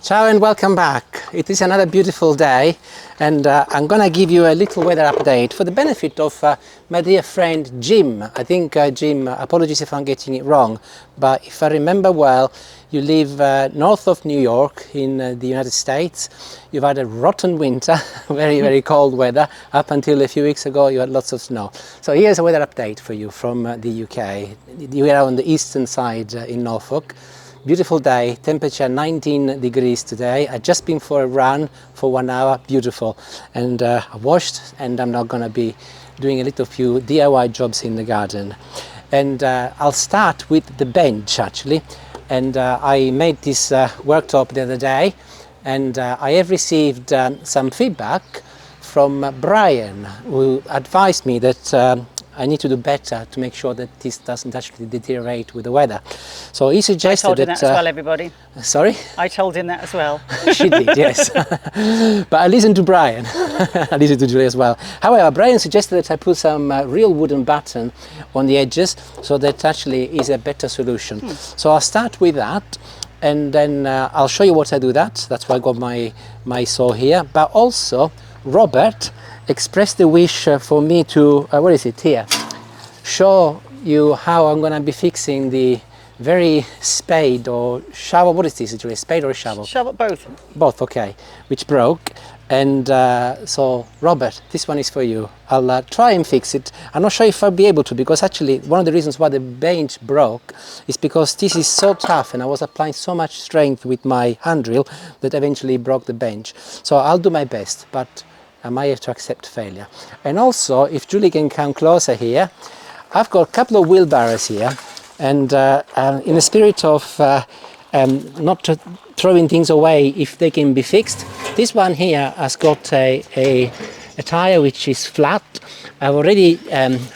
Ciao and welcome back. It is another beautiful day and I'm gonna give you a little weather update for the benefit of my dear friend Jim. I think Jim, apologies if I'm getting it wrong, but if I remember well, you live north of New York in the United States. You've had a rotten winter, very cold weather. Up until a few weeks ago you had lots of snow. So here's a weather update for you from the UK. You are on the eastern side in Norfolk. Beautiful day, temperature 19 degrees today. I've just been for a run for 1 hour, beautiful. And I washed and I'm now going to be doing a little few DIY jobs in the garden. And I'll start with the bench actually. And I made this worktop the other day and I have received some feedback from Brian, who advised me that I need to do better to make sure that this doesn't actually deteriorate with the weather. So he suggested I told him that as well, everybody. Sorry? I told him that as well. She did, yes. But I listened to Brian. I listened to Julie as well. However, Brian suggested that I put some real wooden batten on the edges, so that actually is a better solution. So I'll start with that, and then I'll show you what I do that. That's why I got my saw here. But also, Robert expressed the wish for me to, what is it here? Show you how I'm going to be fixing the very spade or shovel. What is this actually, a spade or a shovel? Shovel, both. Both, okay, which broke. And so, Robert, this one is for you. I'll try and fix it. I'm not sure if I'll be able to, because actually one of the reasons why the bench broke is because this is so tough and I was applying so much strength with my hand drill that eventually broke the bench. So I'll do my best, but I might have to accept failure. And also, if Julie can come closer here, I've got a couple of wheelbarrows here, and in the spirit of not throwing things away if they can be fixed, this one here has got a tyre which is flat. I've already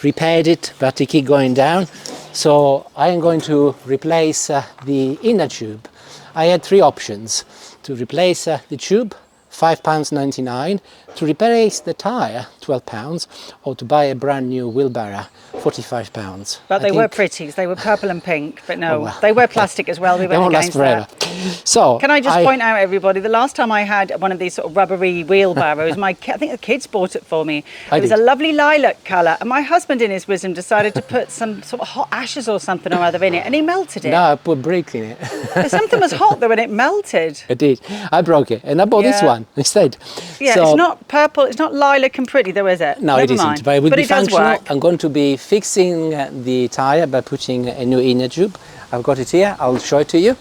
repaired it, but it keeps going down, so I am going to replace the inner tube. I had three options: to replace the tube, £5.99, to replace the tyre, £12, or to buy a brand new wheelbarrow, £45. But they were pretty, they were purple and pink, but no, they were plastic as well. We They won't went last against forever. that. So Can I just point out, everybody, the last time I had one of these sort of rubbery wheelbarrows, I think the kids bought it for me. It was a lovely lilac colour, and my husband in his wisdom decided to put some sort of hot ashes or something or other in it, and he melted it. No, I put brick in it. Something was hot though, and it melted. I did. I broke it, and I bought this one instead. Yeah, so, it's not purple, it's not lilac and pretty though, is it? No, Never it mind. isn't, but it will be it does functional. work. I'm going to be fixing the tyre by putting a new inner tube. I've got it here, I'll show it to you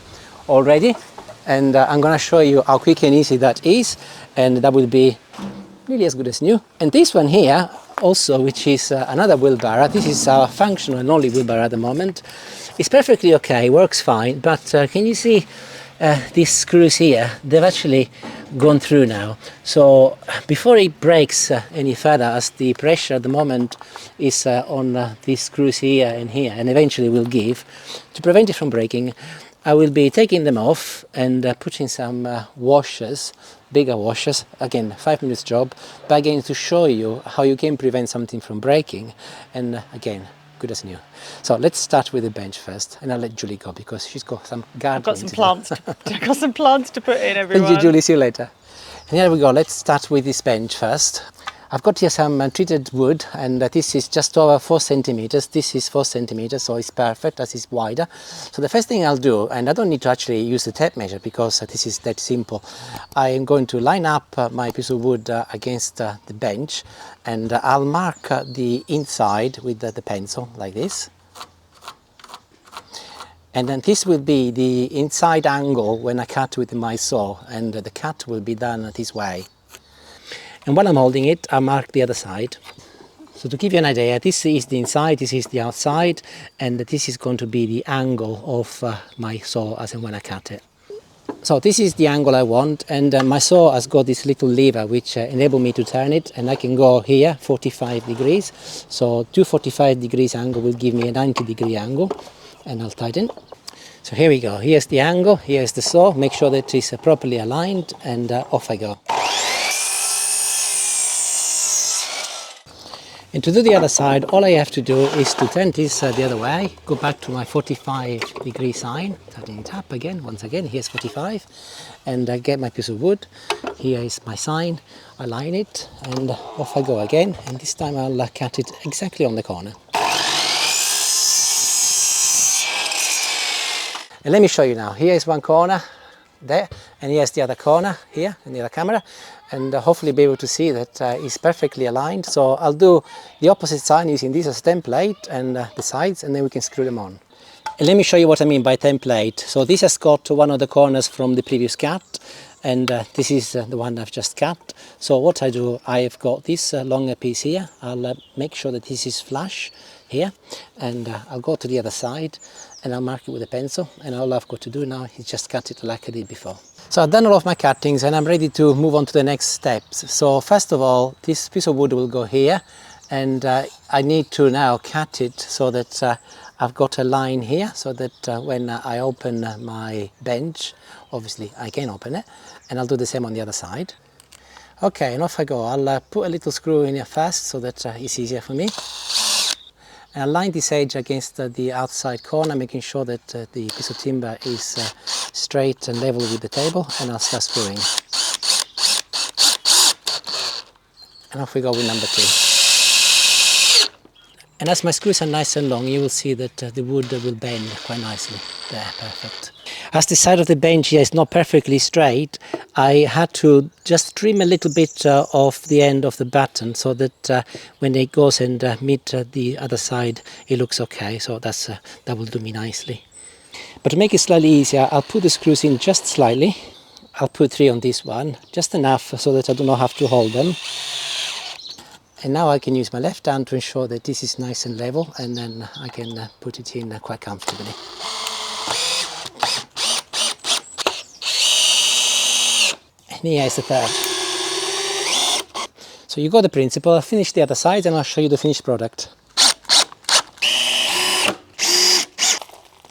already, and I'm going to show you how quick and easy that is, and that will be nearly as good as new. And this one here also, which is another wheelbarrow, this is our functional and only wheelbarrow at the moment. It's perfectly okay, works fine, but can you see these screws here? They've actually gone through now. So before it breaks any further, as the pressure at the moment is on these screws here and here, and eventually will give, to prevent it from breaking, I will be taking them off and putting some washers, bigger washers, again 5 minutes job, but again to show you how you can prevent something from breaking, and again good as new. So let's start with the bench first, and I'll let Julie go because she's got some gardening. I've got some plants. I've got some plants to put in, everyone. Thank you, Julie. See you later. And here we go. Let's start with this bench first. I've got here some treated wood, and this is just over 4 centimeters. This is 4 centimeters, so it's perfect as it's wider. So the first thing I'll do, and I don't need to actually use the tape measure because this is that simple. I am going to line up my piece of wood against the bench, and I'll mark the inside with the pencil like this. And then this will be the inside angle when I cut with my saw, and the cut will be done this way. And while I'm holding it, I mark the other side. So to give you an idea, this is the inside, this is the outside, and this is going to be the angle of my saw as and when I cut it. So this is the angle I want, and my saw has got this little lever which enables me to turn it, and I can go here 45 degrees. So 245 degrees angle will give me a 90-degree angle, and I'll tighten. So here we go, here's the angle, here's the saw, make sure that it's properly aligned, and off I go. And to do the other side, all I have to do is to turn this the other way, go back to my 45-degree sign, turning it up again, once again, here's 45, and get my piece of wood. Here is my sign, I line it, and off I go again, and this time I'll cut it exactly on the corner. And let me show you now. Here is one corner there, and here's the other corner here in the other camera, and hopefully be able to see that it's perfectly aligned. So I'll do the opposite side using this as template and the sides, and then we can screw them on. And let me show you what I mean by template. So this has got one of the corners from the previous cut, and this is the one I've just cut. So what I do, I've got this longer piece here. I'll make sure that this is flush here, and I'll go to the other side and I'll mark it with a pencil, and all I've got to do now is just cut it like I did before. So I've done all of my cuttings and I'm ready to move on to the next steps. So first of all, this piece of wood will go here, and I need to now cut it so that I've got a line here, so that when I open my bench, obviously I can open it, and I'll do the same on the other side. Okay, and off I go. I'll put a little screw in here first so that it's easier for me. And I'll line this edge against the outside corner, making sure that the piece of timber is straight and level with the table, and I'll start screwing. And off we go with number 2. And as my screws are nice and long, you will see that the wood will bend quite nicely. There, perfect. As the side of the bench here is not perfectly straight, I had to just trim a little bit off the end of the batten, so that when it goes and meet the other side, it looks okay. So that will do me nicely. But to make it slightly easier, I'll put the screws in just slightly. I'll put 3 on this one, just enough so that I do not have to hold them. And now I can use my left hand to ensure that this is nice and level, and then I can put it in quite comfortably. And here is the third. So you got the principle. I'll finish the other side and I'll show you the finished product.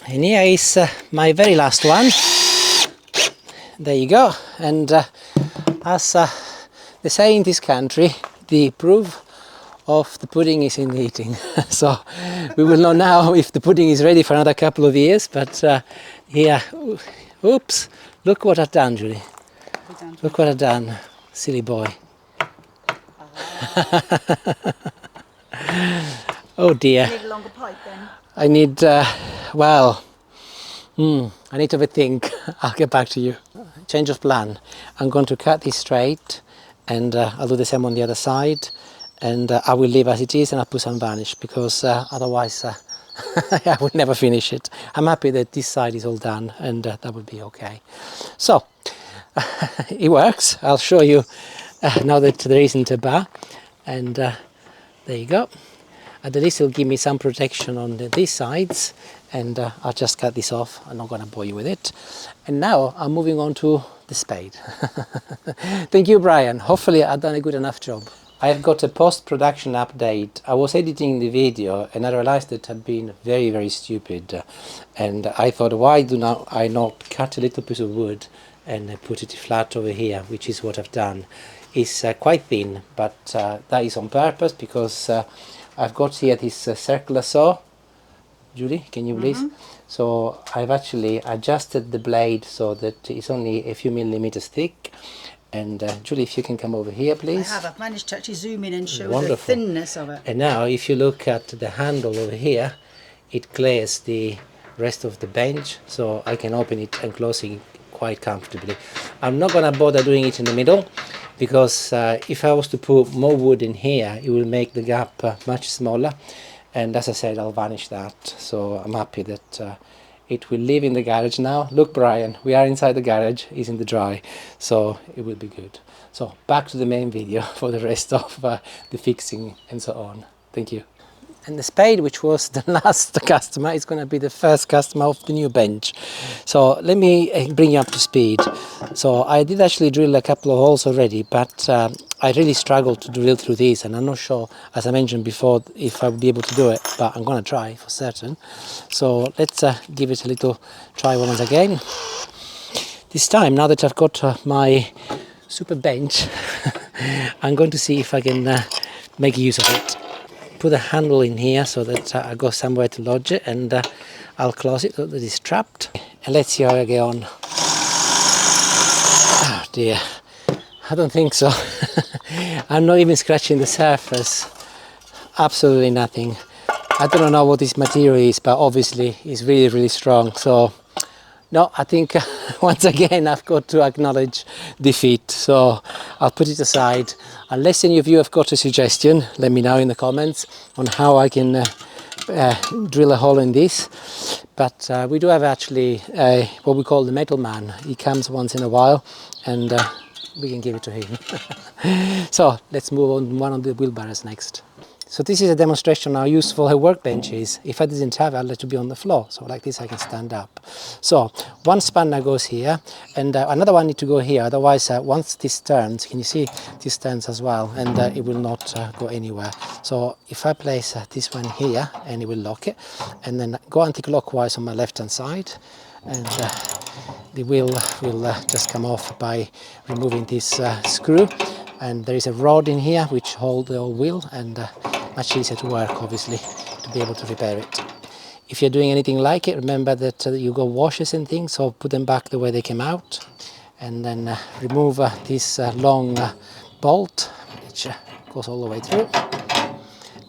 And here is my very last one. There you go. And as they say in this country, the proof of the pudding is in the eating. So we will know now if the pudding is ready for another couple of years. But here, oops, look what I've done, Julie. Look what I've done, silly boy. Oh dear. You need a longer pipe then? I need, well, I need to have a think. I'll get back to you. Change of plan. I'm going to cut this straight, and I'll do the same on the other side, and I will leave as it is, and I'll put some varnish, because otherwise I would never finish it. I'm happy that this side is all done, and that would be okay. So it works. I'll show you now that there isn't a bar, and there you go. At least it'll give me some protection on these sides, and I'll just cut this off. I'm not going to bore you with it. And now I'm moving on to the spade. Thank you, Brian. Hopefully I've done a good enough job. I've got a post-production update. I was editing the video and I realized that I'd been very, very stupid. And I thought, why do I not cut a little piece of wood and put it flat over here, which is what I've done. It's quite thin, but that is on purpose, because I've got here this circular saw. Julie, can you please? So I've actually adjusted the blade so that it's only a few millimeters thick. And Julie, if you can come over here, please. I've managed to actually zoom in and show Wonderful. the thinness of it. And now if you look at the handle over here, it clears the rest of the bench, so I can open it and close it quite comfortably. I'm not going to bother doing it in the middle, because if I was to put more wood in here, it will make the gap much smaller. And as I said, I'll varnish that. So I'm happy that it will live in the garage now. Look, Brian, we are inside the garage, it's in the dry, so it will be good. So back to the main video for the rest of the fixing and so on. Thank you. And the Spade, which was the last customer, is going to be the first customer of the new bench. So let me bring you up to speed. So I did actually drill a couple of holes already, but I really struggled to drill through these, and I'm not sure, as I mentioned before, if I would be able to do it, but I'm going to try for certain. So let's give it a little try once again. This time, now that I've got my super bench, I'm going to see if I can make use of it. put a handle in here so that I got somewhere to lodge it, and I'll close it so that it's trapped. And let's see how I get on. Oh dear, I don't think so. I'm not even scratching the surface. Absolutely nothing. I don't know what this material is, but obviously it's really, really strong. So no, I think once again I've got to acknowledge defeat, so I'll put it aside. Unless any of you have got a suggestion, let me know in the comments on how I can drill a hole in this. But we do have actually what we call the metal man. He comes once in a while, and we can give it to him. So let's move on to one of the wheelbarrows next. So this is a demonstration of how useful a workbench is. If I didn't have it, I'd like to be on the floor. So like this, I can stand up. So one spanner goes here, and another one needs to go here. Otherwise, once this turns, can you see this turns as well, and it will not go anywhere. So if I place this one here, and it will lock it, and then go anti-clockwise on my left-hand side, and the wheel will just come off by removing this screw. And there is a rod in here which holds the whole wheel, and much easier to work, obviously, to be able to repair it. If you're doing anything like it, remember that you got washers and things, so put them back the way they came out, and then remove this long bolt which goes all the way through,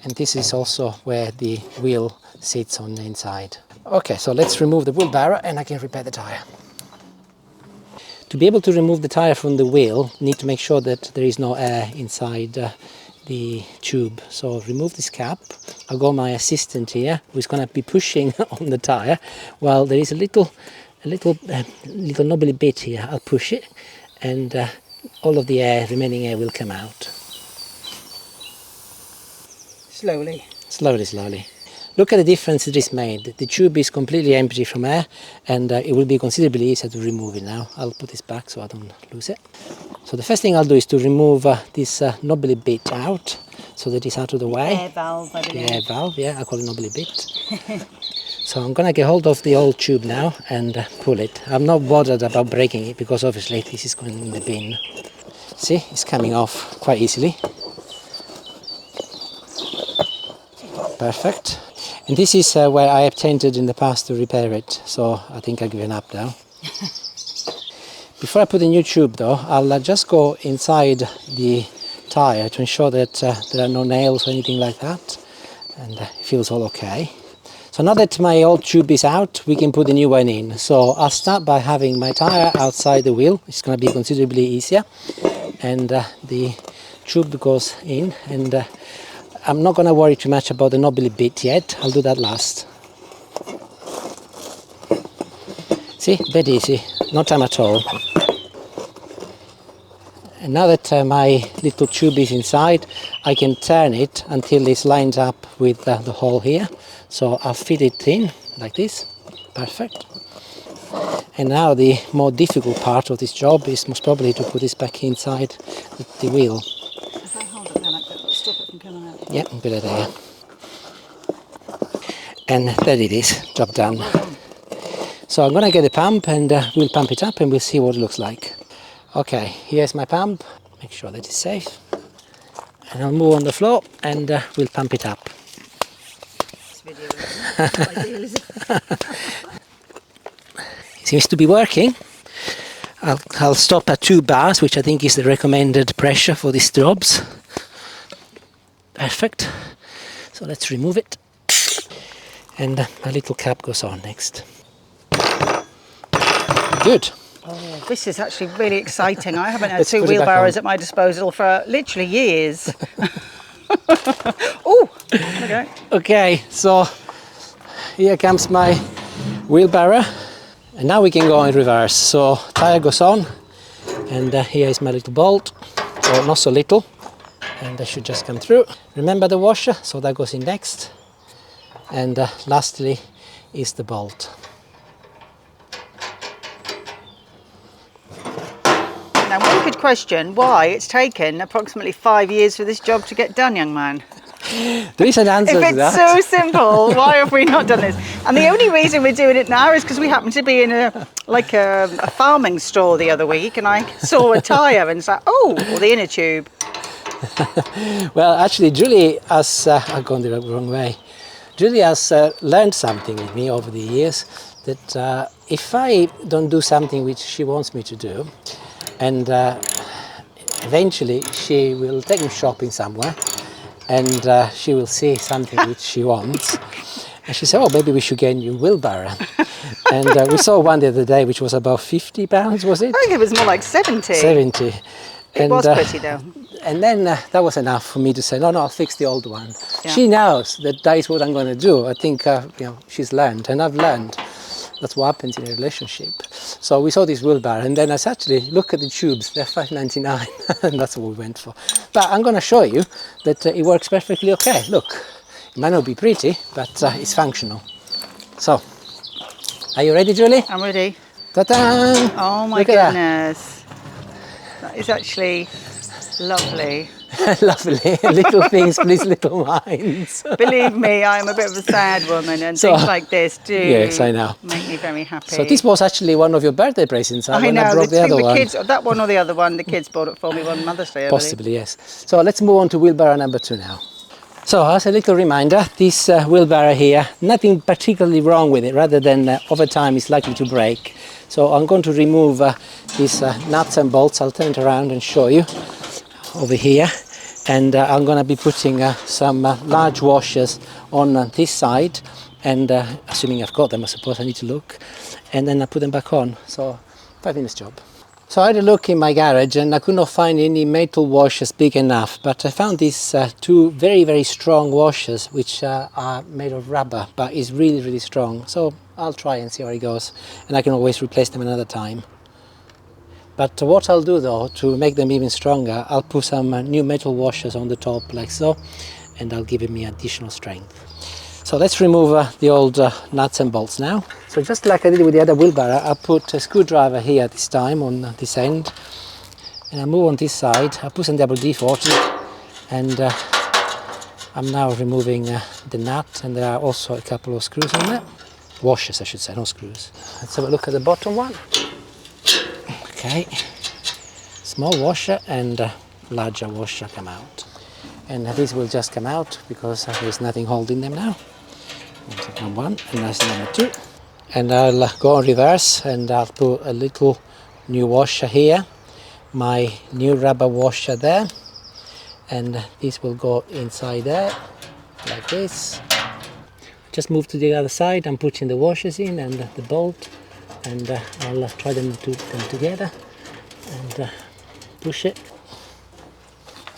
and this is also where the wheel sits on the inside. Okay, so let's remove the wheelbarrow and I can repair the tyre. To be able to remove the tyre from the wheel, you need to make sure that there is no air inside the tube. So remove this cap. I've got my assistant here who's going to be pushing on the tyre while there is a little knobbly bit here. I'll push it, and all of the remaining air will come out. Slowly. Slowly. Look at the difference it is made. The tube is completely empty from air, and it will be considerably easier to remove it now. I'll put this back so I don't lose it. So the first thing I'll do is to remove this knobbly bit out, so that it's out of the way. Air valve, I believe. The air valve, yeah, I call it knobbly bit. So I'm going to get hold of the old tube now and pull it. I'm not bothered about breaking it because obviously this is going in the bin. See, it's coming off quite easily. Perfect. And this is where I attempted in the past to repair it, so I think I've given up now. Before I put the new tube though, I'll just go inside the tyre to ensure that there are no nails or anything like that, and it feels all okay. So now that my old tube is out, we can put the new one in. So I'll start by having my tyre outside the wheel. It's going to be considerably easier, and the tube goes in, and I'm not going to worry too much about the knobbly bit yet. I'll do that last. See, dead easy, no time at all. And now that my little tube is inside, I can turn it until it's lined up with the hole here. So I'll fit it in like this. Perfect. And now the more difficult part of this job is most probably to put this back inside the wheel. If I hold it then I can stop it from coming out. Yeah, good idea. And there it is, job done. So I'm going to get the pump and we'll pump it up and we'll see what it looks like. Okay, here's my pump. Make sure that it's safe. And I'll move on the floor and we'll pump it up. This video is not ideal, is it? It seems to be working. I'll stop at 2 bars, which I think is the recommended pressure for these jobs. Perfect. So let's remove it. And my little cap goes on next. Good. Oh, this is actually really exciting. I haven't had Let's 2 put it back wheelbarrows on. at my disposal for literally years. Oh, okay. Okay, so here comes my wheelbarrow. And now we can go in reverse. So tyre goes on, and here is my little bolt. So not so little, and that should just come through. Remember the washer, so that goes in next. And lastly is the bolt. Now one could question why it's taken approximately 5 years for this job to get done, young man. There is an answer If to it's that. so simple, why have we not done this? And the only reason we're doing it now is because we happened to be in a farming store the other week, and I saw a tyre and it's like, oh, or the inner tube. Well, actually, Julie has, I've gone the wrong way. Julie has learned something with me over the years, that if I don't do something which she wants me to do, and eventually she will take me shopping somewhere, and she will see something which she wants, and she said, oh, maybe we should get a new wheelbarrow. And we saw one the other day which was about £50, was it? I think it was more like 70. 70. It was pretty though. And then that was enough for me to say, no, I'll fix the old one. Yeah. She knows that is what I'm going to do. I think she's learned, and I've learned. That's what happens in a relationship. So we saw this wheelbarrow, and then I said, actually, look at the tubes, they're £5.99, and that's what we went for. But I'm going to show you that it works perfectly okay. Look, it might not be pretty, but it's functional. So, are you ready, Julie? I'm ready. Ta-da! Oh my goodness. That is actually lovely. Lovely. Little things, please, little minds. Believe me, I'm a bit of a sad woman, and things like this do yes, I know. make me very happy. So this was actually one of your birthday presents. I when know, I brought the other one. kids, that one or the other one, the kids bought it for me one Mother's Day, I believe. Possibly, yes. So let's move on to wheelbarrow number 2 now. So as a little reminder, this wheelbarrow here, nothing particularly wrong with it, rather than over time it's likely to break. So I'm going to remove these nuts and bolts. I'll turn it around and show you over here. And I'm going to be putting some large washers on this side, and assuming I've got them, I suppose I need to look, and then I put them back on. So 5 minutes job. So I had a look in my garage and I could not find any metal washers big enough, but I found these 2 very, very strong washers which are made of rubber, but is really, really strong. So I'll try and see how it goes, and I can always replace them another time. But what I'll do though, to make them even stronger, I'll put some new metal washers on the top like so, and I'll give me additional strength. So let's remove the old nuts and bolts now. So just like I did with the other wheelbarrow, I'll put a screwdriver here this time on this end, and I move on this side. I'll put some double D40, and I'm now removing the nut, and there are also a couple of screws on there. Washers, I should say, not screws. Let's have a look at the bottom one. Okay, small washer and larger washer come out, and these will just come out because there's nothing holding them now. That's number 1, and that's number 2. And I'll go on reverse, and I'll put a little new washer here, my new rubber washer there, and this will go inside there like this. Just move to the other side. I'm putting the washers in and the bolt, and I'll try them together and push it.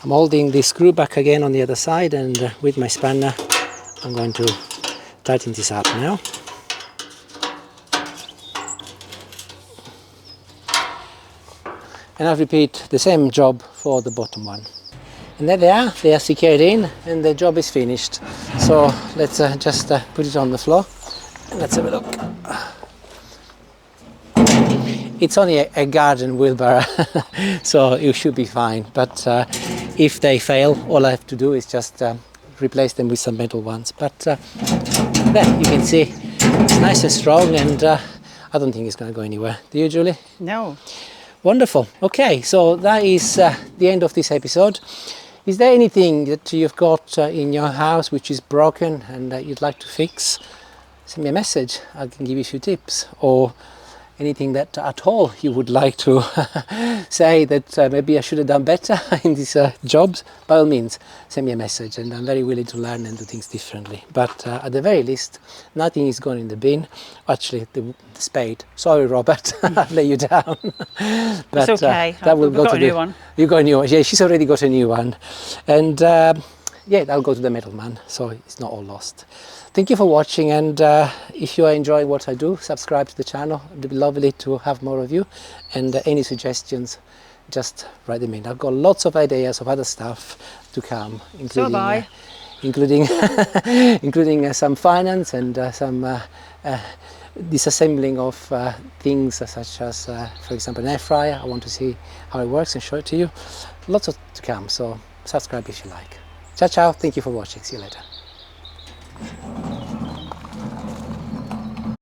I'm holding the screw back again on the other side, and with my spanner I'm going to tighten this up now. And I'll repeat the same job for the bottom one. And there they are secured in, and the job is finished. So let's just put it on the floor and let's have a look. It's only a garden wheelbarrow, so it should be fine. But if they fail, all I have to do is just replace them with some metal ones. But there you can see it's nice and strong, and I don't think it's going to go anywhere. Do you, Julie? No. Wonderful. Okay, so that is the end of this episode. Is there anything that you've got in your house which is broken and you'd like to fix? Send me a message. I can give you a few tips. Or anything that at all you would like to say that maybe I should have done better in these jobs, by all means send me a message, and I'm very willing to learn and do things differently. But at the very least, nothing is gone in the bin. Actually, the spade. Sorry, Robert, I let you down. But it's okay. That will go to a new one. You got a new one. Yeah, she's already got a new one, and yeah, that'll go to the middleman, so it's not all lost. Thank you for watching, and if you are enjoying what I do, subscribe to the channel. It'd be lovely to have more of you, and any suggestions, just write them in. I've got lots of ideas of other stuff to come, including including some finance and some disassembling of things such as, for example, an air fryer. I want to see how it works and show it to you. Lots of to come, so subscribe if you like. Ciao, ciao. Thank you for watching. See you later.